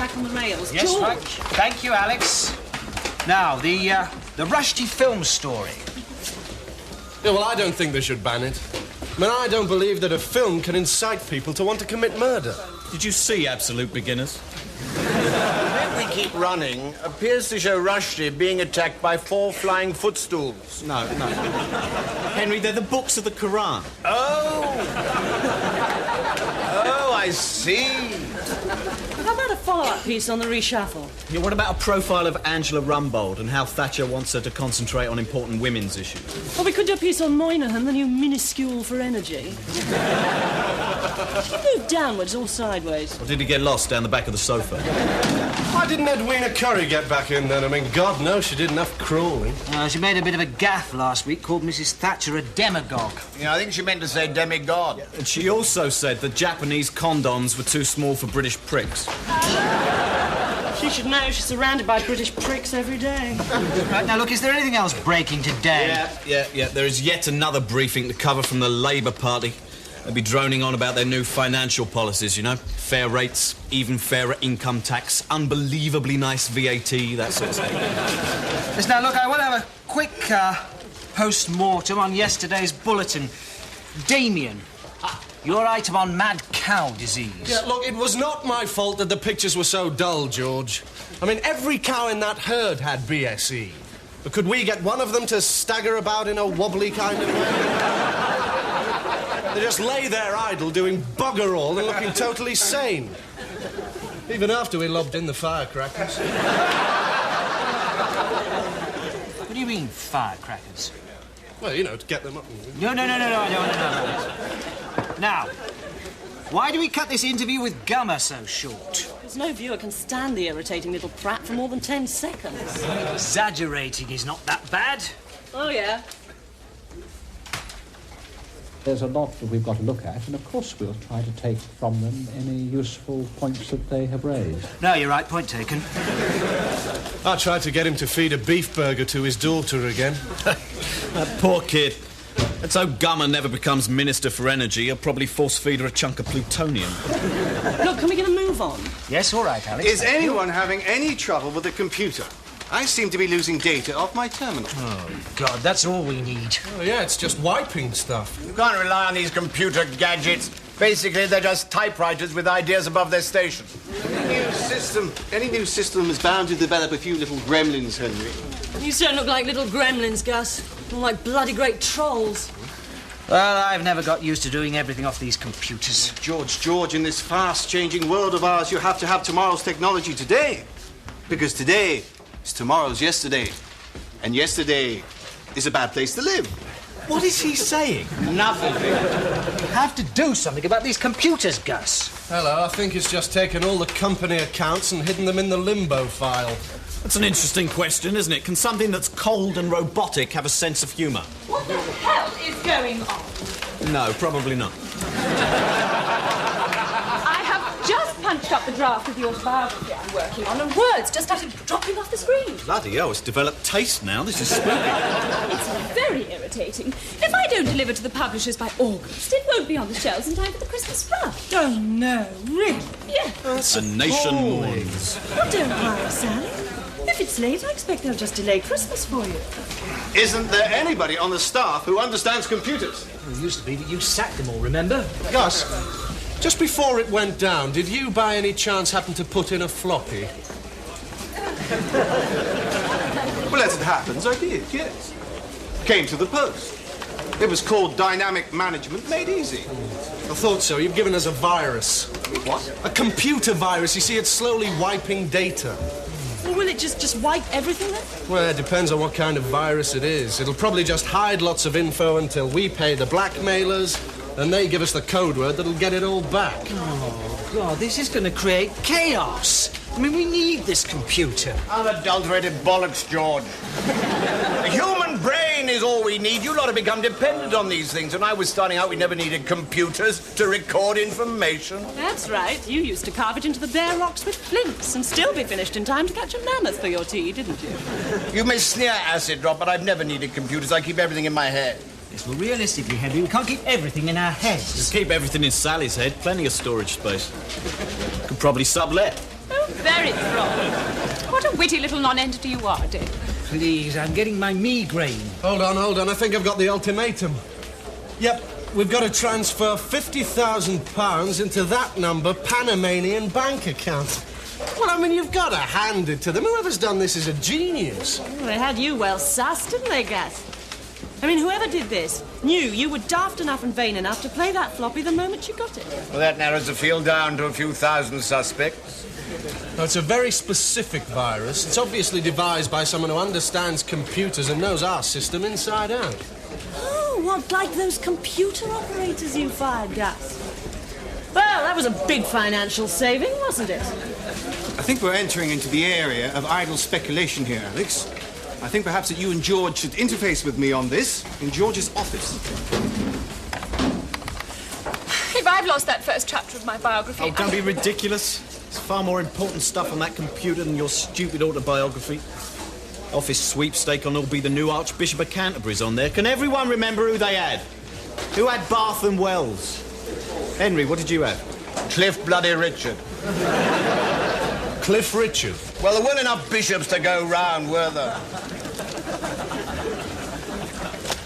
back on the rails. Yes, George. right. Thank you, Alex. Now, the Rushdie film story. Yeah, well, I don't think they should ban it. I mean, I don't believe that a film can incite people to want to commit murder. Did you see Absolute Beginners? The bit we keep running appears to show Rushdie being attacked by 4 flying footstools. No. Henry, they're the books of the Quran. Oh, I see. How about a follow-up piece on the reshuffle? Yeah, what about a profile of Angela Rumbold and how Thatcher wants her to concentrate on important women's issues? Or we could do a piece on Moynihan, the new minuscule for energy. Move downwards or sideways. Or did he get lost down the back of the sofa? Why didn't Edwina Curry get back in then? I mean, God knows she did enough crawling. She made a bit of a gaffe last week, called Mrs. Thatcher a demagogue. Yeah, I think she meant to say demigod. And she also said that Japanese condoms were too small for British pricks. She should know she's surrounded by British pricks every day. Right, now look, is there anything else breaking today? Yeah. There is yet another briefing to cover from the Labour Party. They'll be droning on about their new financial policies, you know. Fair rates, even fairer income tax, unbelievably nice VAT, that sort of thing. Listen, now look, I want to have a quick post-mortem on yesterday's bulletin. Damien, your item on mad cow disease. Yeah, look, it was not my fault that the pictures were so dull, George. I mean, every cow in that herd had BSE. But could we get one of them to stagger about in a wobbly kind of way? They just lay there idle, doing bugger all and looking totally sane. Even after we lobbed in the firecrackers. What do you mean, firecrackers? Well, you know, to get them up. No, I don't want to know that. Now, why do we cut this interview with Gummer so short? Because no viewer can stand the irritating little prat for more than 10 seconds. Exaggerating is not that bad. Oh, yeah. There's a lot that we've got to look at, and of course we'll try to take from them any useful points that they have raised. No, you're right, point taken. I tried to get him to feed a beef burger to his daughter again. That poor kid. Let's hope Gummer never becomes Minister for Energy. He'll probably force feed her a chunk of plutonium. Look, can we get a move on? Yes, all right, Alex. Is anyone having any trouble with the computer? I seem to be losing data off my terminal. Oh, God, that's all we need. Oh, yeah, it's just wiping stuff. You can't rely on these computer gadgets. Basically, they're just typewriters with ideas above their station. Any new system is bound to develop a few little gremlins, Henry. You don't look like little gremlins, Gus. More like bloody great trolls. Well, I've never got used to doing everything off these computers. George, in this fast-changing world of ours, you have to have tomorrow's technology today. Because today is tomorrow's yesterday. And yesterday is a bad place to live. What is he saying? Nothing. You have to do something about these computers, Gus. Hello, I think it's just taken all the company accounts and hidden them in the limbo file. That's an interesting question, isn't it? Can something that's cold and robotic have a sense of humour? What the hell is going on? No, probably not. I have just punched up the draft of the autobiography I'm working on, and words just started dropping off the screen. Bloody hell, it's developed taste now. This is spooky. It's very irritating. If I don't deliver to the publishers by August, it won't be on the shelves in time for the Christmas rush. Oh, no, really? Yeah. The nation mourns. Well, don't worry, Sally. If it's late, I expect they'll just delay Christmas for you. Isn't there anybody on the staff who understands computers? It used to be that you sacked them all, remember? Gus, just before it went down, did you by any chance happen to put in a floppy? Well, as it happens, I did, yes. Came to the post. It was called Dynamic Management Made Easy. I thought so. You've given us a virus. What? A computer virus. You see, it's slowly wiping data. Well, will it just wipe everything then? Well, it depends on what kind of virus it is. It'll probably just hide lots of info until we pay the blackmailers, and they give us the code word that'll get it all back. Oh, God, this is going to create chaos. I mean, we need this computer. Unadulterated bollocks, George. The human brain is all we need. You lot have become dependent on these things. When I was starting out, we never needed computers to record information. That's right. You used to carve it into the bare rocks with flints and still be finished in time to catch a mammoth for your tea, didn't you? You may sneer acid drop, but I've never needed computers. I keep everything in my head. Yes, well, realistically, Henry, we can't keep everything in our heads. Just keep everything in Sally's head. Plenty of storage space. Could probably sublet. Oh, You're very throng. What a witty little non-entity you are, Dick. Please, I'm getting my migraine. Hold on. I think I've got the ultimatum. Yep, we've got to transfer £50,000 into that number Panamanian bank account. Well, I mean, you've got to hand it to them. Whoever's done this is a genius. Well, they had you well sussed, didn't they, Gus? I mean, whoever did this knew you were daft enough and vain enough to play that floppy the moment you got it. Well, that narrows the field down to a few thousand suspects. Now, it's a very specific virus. It's obviously devised by someone who understands computers and knows our system inside out. Oh, what, like those computer operators you fired, Gus? Well, that was a big financial saving, wasn't it? I think we're entering into the area of idle speculation here, Alex. I think perhaps that you and George should interface with me on this in George's office. If I've lost that first chapter of my biography... Oh, don't be ridiculous. There's far more important stuff on that computer than your stupid autobiography. Office sweepstake on who'll be the new Archbishop of Canterbury's on there. Can everyone remember who they had? Who had Bath and Wells? Henry, what did you have? Cliff Bloody Richard. Cliff Richard. Well, there weren't enough bishops to go round, were there?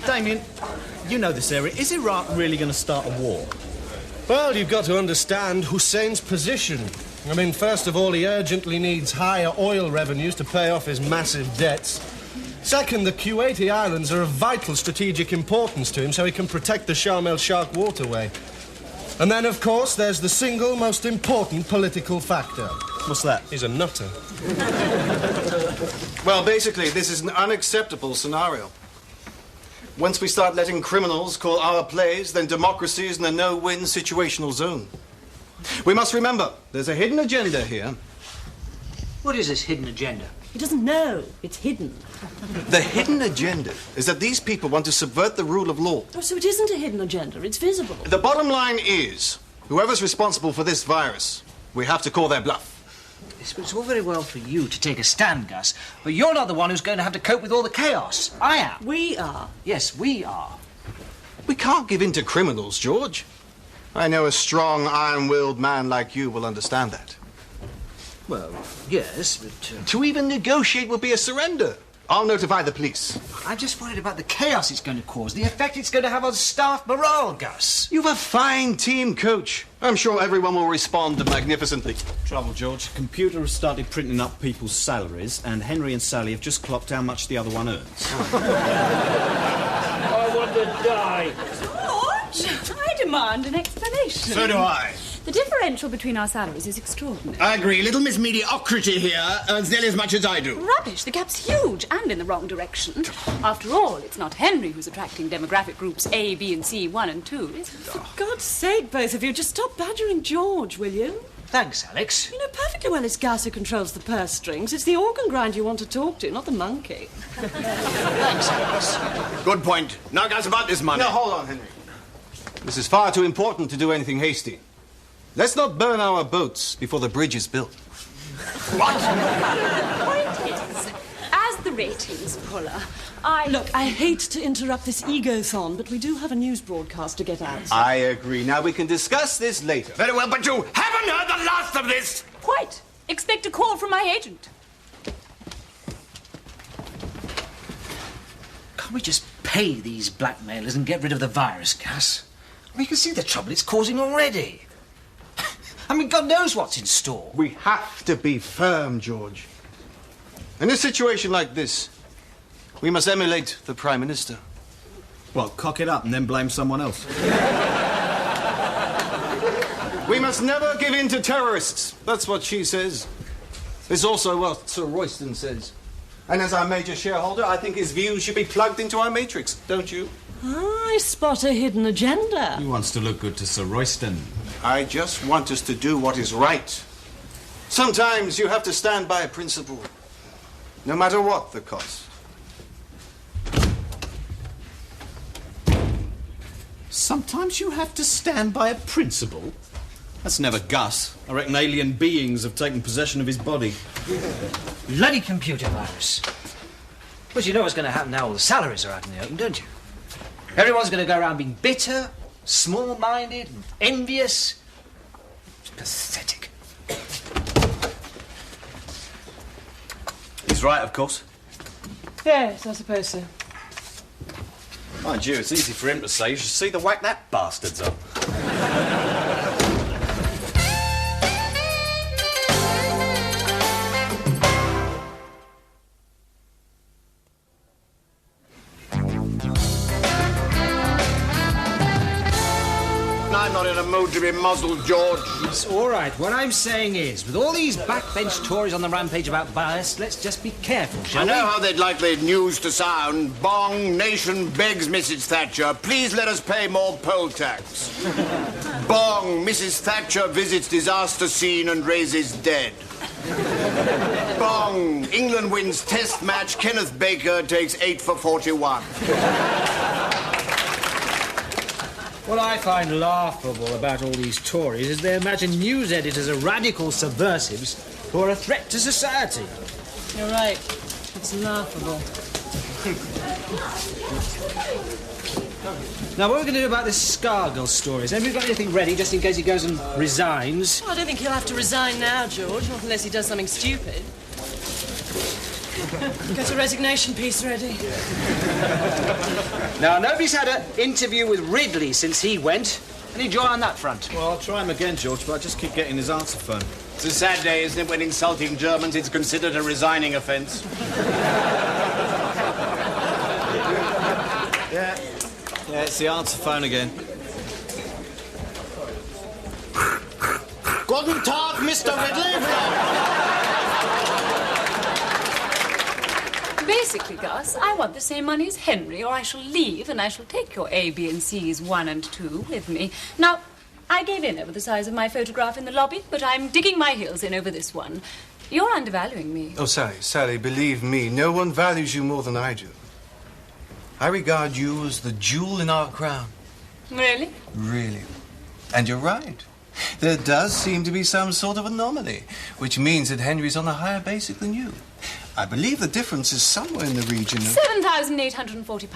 Damien, you know this area. Is Iraq really going to start a war? Well, you've got to understand Hussein's position. I mean, first of all, he urgently needs higher oil revenues to pay off his massive debts. Second, the Kuwaiti Islands are of vital strategic importance to him so he can protect the Sharm el-Sheikh waterway. And then, of course, there's the single most important political factor. What's that? He's a nutter. Well, basically, this is an unacceptable scenario. Once we start letting criminals call our plays, then democracy is in a no-win situational zone. We must remember, there's a hidden agenda here. What is this hidden agenda? He doesn't know. It's hidden. The hidden agenda is that these people want to subvert the rule of law. Oh, so it isn't a hidden agenda. It's visible. The bottom line is, whoever's responsible for this virus, we have to call their bluff. It's all very well for you to take a stand, Gus, but you're not the one who's going to have to cope with all the chaos. I am. We are. Yes, we are. We can't give in to criminals, George. I know a strong, iron-willed man like you will understand that. Well, yes, but... To even negotiate would be a surrender. I'll notify the police. I'm just worried about the chaos it's going to cause, the effect it's going to have on staff morale, Gus. You've a fine team, Coach. I'm sure everyone will respond magnificently. Trouble, George. The computer has started printing up people's salaries, and Henry and Sally have just clocked how much the other one earns. I want to die. George, I demand an explanation. So do I. The differential between our salaries is extraordinary. I agree. Little Miss Mediocrity here earns nearly as much as I do. Rubbish. The gap's huge and in the wrong direction. After all, it's not Henry who's attracting demographic groups A, B, and C, 1 and 2, is it? For God's sake, both of you, just stop badgering George, will you? Thanks, Alex. You know perfectly well it's Gus who controls the purse strings. It's the organ grind you want to talk to, not the monkey. Thanks, Alex. Good point. Now, guys, about this money. Now, hold on, Henry. This is far too important to do anything hasty. Let's not burn our boats before the bridge is built. What? Point is, as the ratings puller, Look, I hate to interrupt this ego-thon, but we do have a news broadcast to get out. I agree. Now, we can discuss this later. Very well, but you haven't heard the last of this. Quite. Expect a call from my agent. Can't we just pay these blackmailers and get rid of the virus, Gus? We can see the trouble it's causing already. I mean, God knows what's in store. We have to be firm, George. In a situation like this, we must emulate the Prime Minister. What, cock it up and then blame someone else? We must never give in to terrorists. That's what she says. It's also what Sir Royston says. And as our major shareholder, I think his views should be plugged into our matrix, don't you? I spot a hidden agenda. Who wants to look good to Sir Royston? I just want us to do what is right. Sometimes you have to stand by a principle, no matter what the cost. Sometimes you have to stand by a principle? That's never Gus. I reckon alien beings have taken possession of his body. Bloody computer virus. But you know what's going to happen now all the salaries are out in the open, don't you? Everyone's going to go around being bitter, small-minded, and envious. It's pathetic. was right, of course. Yes, I suppose so. Mind you, it's easy for him to say. You should see the whack that bastard's up. I'm not in a mood to be muzzled, George. It's all right. What I'm saying is, with all these backbench Tories on the rampage about bias, let's just be careful, shall I we? know how they'd like the news to sound. Bong, nation begs Mrs. Thatcher, please let us pay more poll tax. Bong, Mrs. Thatcher visits disaster scene and raises dead. Bong, England wins test match, Kenneth Baker takes 8 for 41. What I find laughable about all these Tories is they imagine news editors are radical subversives who are a threat to society. You're right. It's laughable. Now, what are we going to do about this Scargill story? Has anybody got anything ready just in case he goes and resigns? Well, I don't think he'll have to resign now, George, not unless he does something stupid. Get a resignation piece ready. Now, nobody's had an interview with Ridley since he went. Any joy on that front? Well, I'll try him again, George, but I just keep getting his answer phone. It's a sad day, isn't it, when insulting Germans it's considered a resigning offence. Yeah, it's the answer phone again. Guten Tag, Mr. Ridley. Basically, Gus, I want the same money as Henry, or I shall leave and I shall take your A, B, and C's 1 and 2 with me. Now, I gave in over the size of my photograph in the lobby, but I'm digging my heels in over this one. You're undervaluing me. Oh, Sally, believe me, no one values you more than I do. I regard you as the jewel in our crown. Really? Really. And you're right. There does seem to be some sort of anomaly, which means that Henry's on a higher basic than you. I believe the difference is somewhere in the region of... £7,840.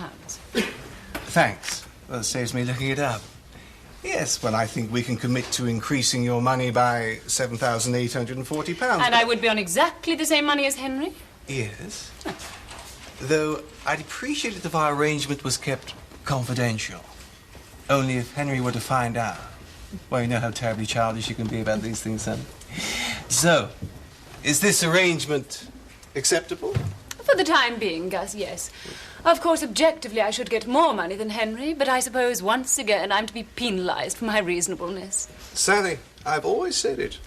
Thanks. Well, it saves me looking it up. Yes, well, I think we can commit to increasing your money by £7,840. And I would be on exactly the same money as Henry? Yes. Though I'd appreciate it if our arrangement was kept confidential. Only if Henry were to find out. Well, you know how terribly childish you can be about these things, son. So, is this arrangement acceptable? For the time being, Gus, yes. Of course, objectively, I should get more money than Henry, but I suppose once again I'm to be penalised for my reasonableness. Sally, I've always said it.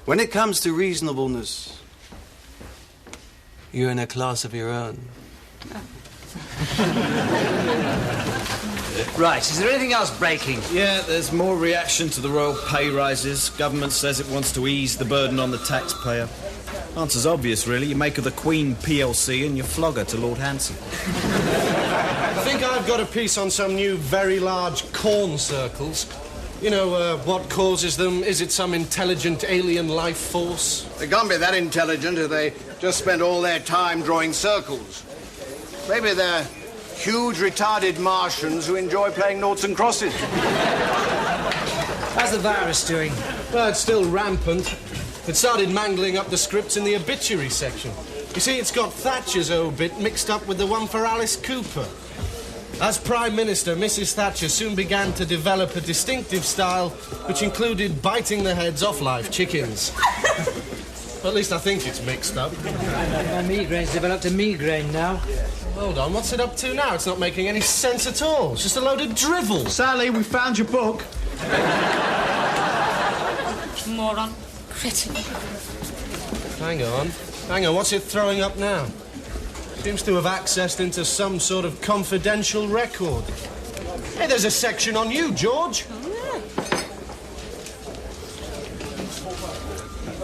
When it comes to reasonableness, you're in a class of your own. Right, is there anything else breaking? Yeah, there's more reaction to the royal pay rises. Government says it wants to ease the burden on the taxpayer. Answer's obvious, really. You make her the Queen PLC and you flog her to Lord Hanson. I think I've got a piece on some new very large corn circles. You know, what causes them? Is it some intelligent alien life force? They can't be that intelligent if they just spent all their time drawing circles. Maybe they're huge, retarded Martians who enjoy playing noughts and crosses. How's the virus doing? Well, it's still rampant. It started mangling up the scripts in the obituary section. You see, it's got Thatcher's obit mixed up with the one for Alice Cooper. As Prime Minister, Mrs. Thatcher soon began to develop a distinctive style which included biting the heads off live chickens. At least I think it's mixed up. My migraine's developed a migraine now. Hold on, what's it up to now? It's not making any sense at all. It's just a load of drivel. Sally, we found your book. Moron. Cretin. Hang on, what's it throwing up now? Seems to have accessed into some sort of confidential record. Hey, there's a section on you, George.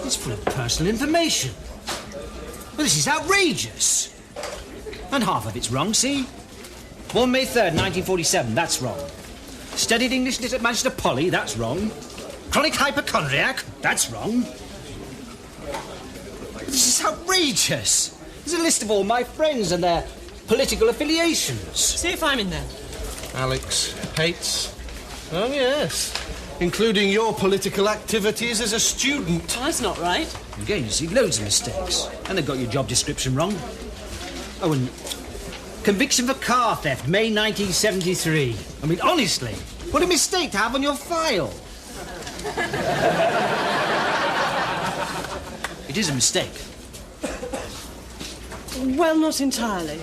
It's full of personal information. Well, this is outrageous. And half of it's wrong, see? Born May 3rd, 1947, that's wrong. Studied English lit at Manchester Poly, that's wrong. Chronic hypochondriac, that's wrong. This is outrageous. There's a list of all my friends and their political affiliations. See if I'm in there. Alex hates. Oh, yes. including your political activities as a student. Well, that's not right. Again, you see loads of mistakes. And they've got your job description wrong. Oh, and conviction for car theft, May 1973. I mean, honestly, what a mistake to have on your file. It is a mistake. Well, not entirely.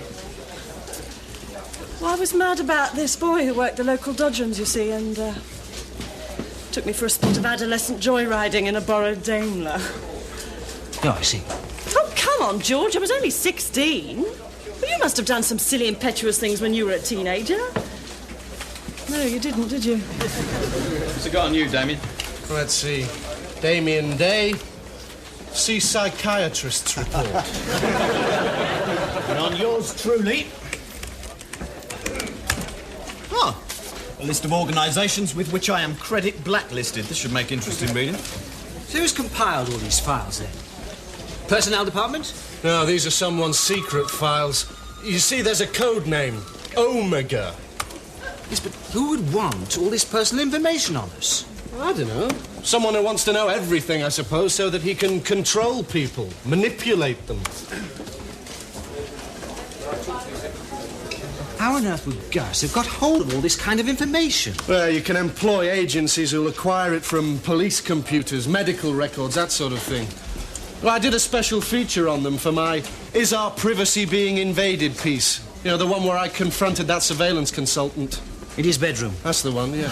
Well, I was mad about this boy who worked the local dodgems, you see, and took me for a spot of adolescent joyriding in a borrowed Daimler. Oh, I see. Oh, come on, George. I was only 16. Well, you must have done some silly, impetuous things when you were a teenager. No, you didn't, did you? What's it got on you, Damien? Let's see. Damien Day. See psychiatrist's report. And on yours truly. Ah, a list of organisations with which I am credit blacklisted. This should make interesting reading. So who's compiled all these files, then? Personnel department? No, these are someone's secret files. You see, there's a code name. Omega. Yes, but who would want all this personal information on us? I don't know. Someone who wants to know everything, I suppose, so that he can control people, manipulate them. How on earth would Gus have got hold of all this kind of information? Well, you can employ agencies who'll acquire it from police computers, medical records, that sort of thing. Well, I did a special feature on them for my Is Our Privacy Being Invaded piece. You know, the one where I confronted that surveillance consultant. In his bedroom. That's the one, yeah.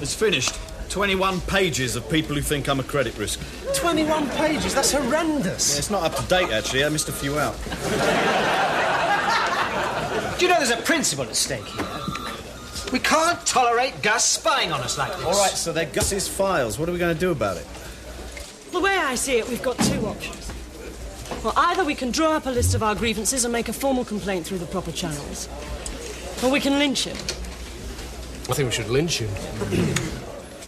It's finished. 21 pages of people who think I'm a credit risk. 21 pages? That's horrendous. Yeah, it's not up to date, actually. I missed a few out. Do you know there's a principle at stake here? We can't tolerate Gus spying on us like this. All right, so they're Gus's files. What are we going to do about it? The way I see it, we've got two options. Well, either we can draw up a list of our grievances and make a formal complaint through the proper channels, or we can lynch him. I think we should lynch him.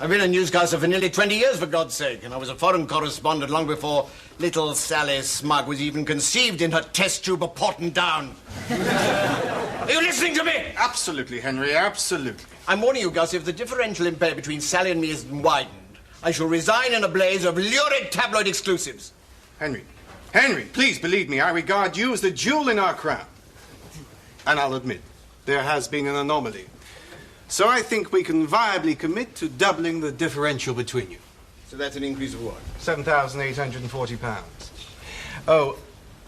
I've been a newscaster for nearly 20 years, for God's sake, and I was a foreign correspondent long before little Sally Smug was even conceived in her test tube of Porton Down. Are you listening to me? Absolutely, Henry, absolutely. I'm warning you, Gus, if the differential in pay between Sally and me isn't widened, I shall resign in a blaze of lurid tabloid exclusives. Henry, please believe me, I regard you as the jewel in our crown. And I'll admit, there has been an anomaly. So I think we can viably commit to doubling the differential between you. So that's an increase of what? £7,840. Oh,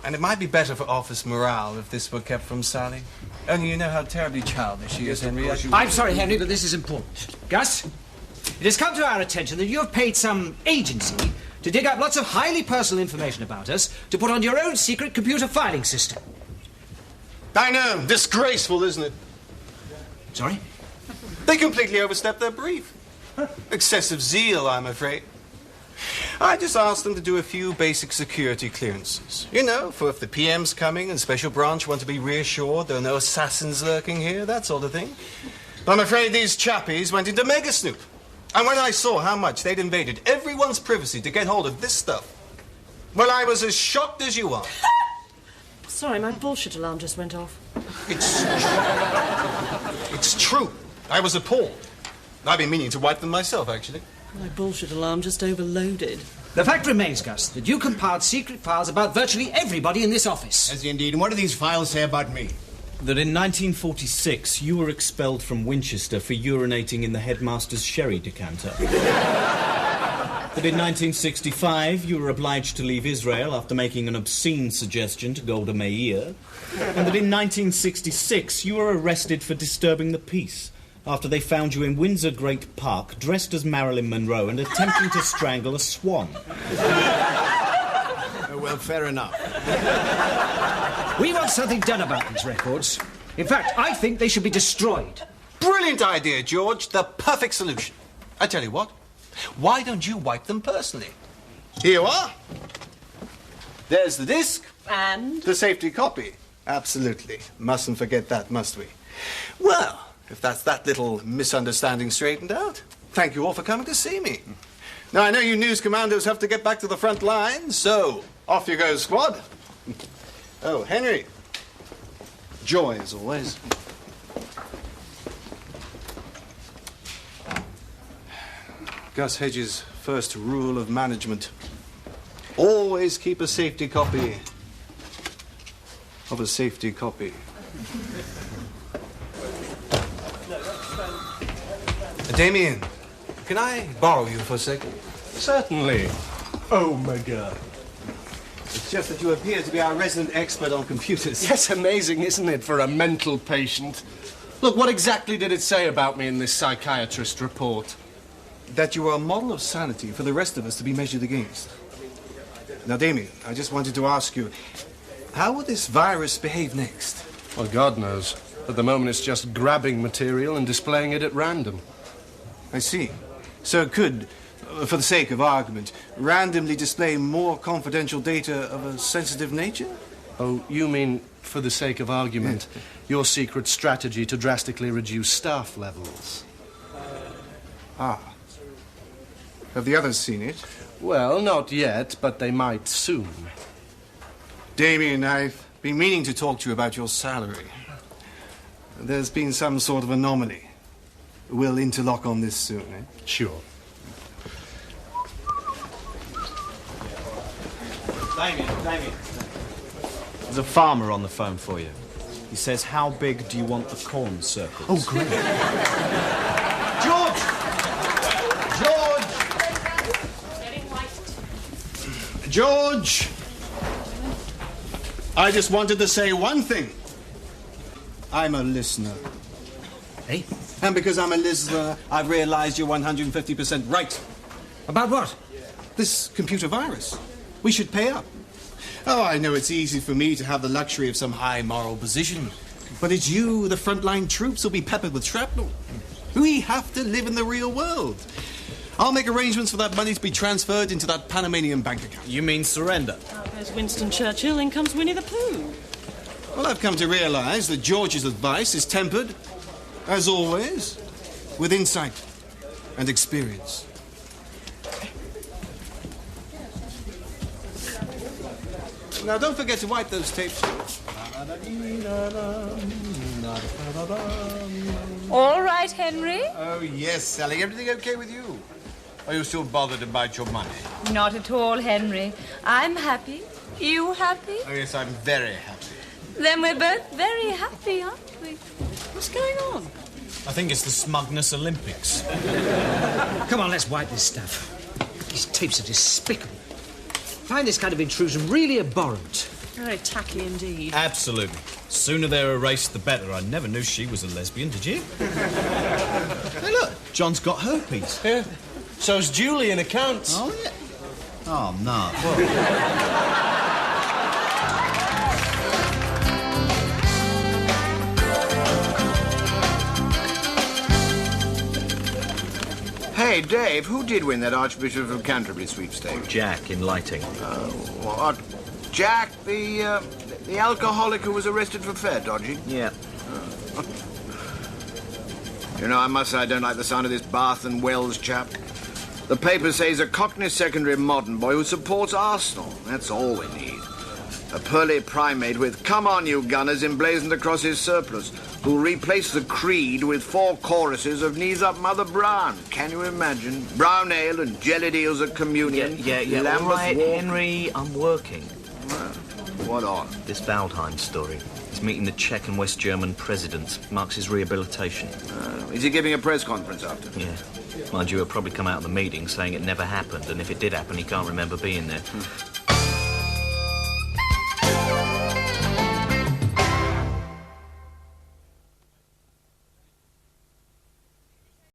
and it might be better for office morale if this were kept from Sally. Only you know how terribly childish she is, Henry. I'm sorry, Henry, but this is important. Gus, it has come to our attention that you have paid some agency to dig up lots of highly personal information about us to put on your own secret computer filing system. I know, disgraceful, isn't it? Sorry? They completely overstepped their brief. Excessive zeal, I'm afraid. I just asked them to do a few basic security clearances. You know, for if the PM's coming and Special Branch want to be reassured there are no assassins lurking here, that sort of thing. But I'm afraid these chappies went into Mega Snoop. And when I saw how much they'd invaded everyone's privacy to get hold of this stuff, well, I was as shocked as you are. Sorry, my bullshit alarm just went off. It's true. I was appalled. I've been meaning to wipe them myself, actually. My bullshit alarm just overloaded. The fact remains, Gus, that you compiled secret files about virtually everybody in this office. Yes, indeed. And what do these files say about me? That in 1946 you were expelled from Winchester for urinating in the headmaster's sherry decanter. That in 1965 you were obliged to leave Israel after making an obscene suggestion to Golda Meir. And that in 1966 you were arrested for disturbing the peace after they found you in Windsor Great Park dressed as Marilyn Monroe and attempting to strangle a swan. Oh, well, fair enough. We want something done about these records. In fact, I think they should be destroyed. Brilliant idea, George. The perfect solution. I tell you what, why don't you wipe them personally? Here you are. There's the disc. And? The safety copy. Absolutely. Mustn't forget that, must we? Well, if that's that little misunderstanding straightened out, thank you all for coming to see me. Now, I know you news commandos have to get back to the front line, so off you go, squad. Oh, Henry. Joy, as always. Gus Hedges' first rule of management. Always keep a safety copy of a safety copy. Damien, can I borrow you for a second? Certainly. Oh, my God. It's just that you appear to be our resident expert on computers. Yes, amazing, isn't it, for a mental patient? Look, what exactly did it say about me in this psychiatrist report? That you are a model of sanity for the rest of us to be measured against. Now, Damien, I just wanted to ask you, how will this virus behave next? Well, God knows. At the moment, it's just grabbing material and displaying it at random. I see. So it could, for the sake of argument, randomly display more confidential data of a sensitive nature? Oh, you mean, for the sake of argument, your secret strategy to drastically reduce staff levels? Ah. Have the others seen it? Well, not yet, but they might soon. Damien, I've been meaning to talk to you about your salary. There's been some sort of anomaly. We'll interlock on this soon, eh? Sure. Damien. There's a farmer on the phone for you. He says, how big do you want the corn circles? Oh, great. George! I just wanted to say one thing. I'm a listener. Eh? And because I'm a listener, I've realized you're 150% right. About what? This computer virus. We should pay up. Oh, I know it's easy for me to have the luxury of some high moral position. But it's you, the frontline troops, who'll be peppered with shrapnel. We have to live in the real world. I'll make arrangements for that money to be transferred into that Panamanian bank account. You mean surrender? Out goes Winston Churchill, in comes Winnie the Pooh. Well, I've come to realize that George's advice is tempered, as always, with insight and experience. Now, don't forget to wipe those tapes. All right, Henry? Oh, yes, Sally. Everything okay with you? Are you still bothered about your money? Not at all, Henry. I'm happy. You happy? Oh, yes, I'm very happy. Then we're both very happy, aren't we? What's going on? I think it's the Smugness Olympics. Come on, let's wipe this stuff. These tapes are despicable. I find this kind of intrusion really abhorrent. Very tacky indeed. Absolutely. Sooner they're erased, the better. I never knew she was a lesbian, did you? Hey, look, John's got herpes. Yeah. So's Julie in accounts. Oh, yeah. Oh, no. Hey, Dave, who did win that Archbishop of Canterbury sweepstake? Jack in lighting. What? Jack, the alcoholic who was arrested for fare dodging? Yeah. You know, I must say I don't like the sound of this Bath and Wells chap. The paper says he's a Cockney secondary modern boy who supports Arsenal. That's all we need. A pearly primate with "Come on, you gunners" emblazoned across his surplice, who'll replace the creed with 4 choruses of "Knees Up, Mother Brown." Can you imagine? Brown ale and jellied eels at communion. Yeah. Lambeth All right, Walk. Henry, I'm working. Well, what on? This Waldheim story. He's meeting the Czech and West German presidents. Marks his rehabilitation. Is he giving a press conference after? Yeah. Mind you, he'll probably come out of the meeting saying it never happened, and if it did happen, he can't remember being there.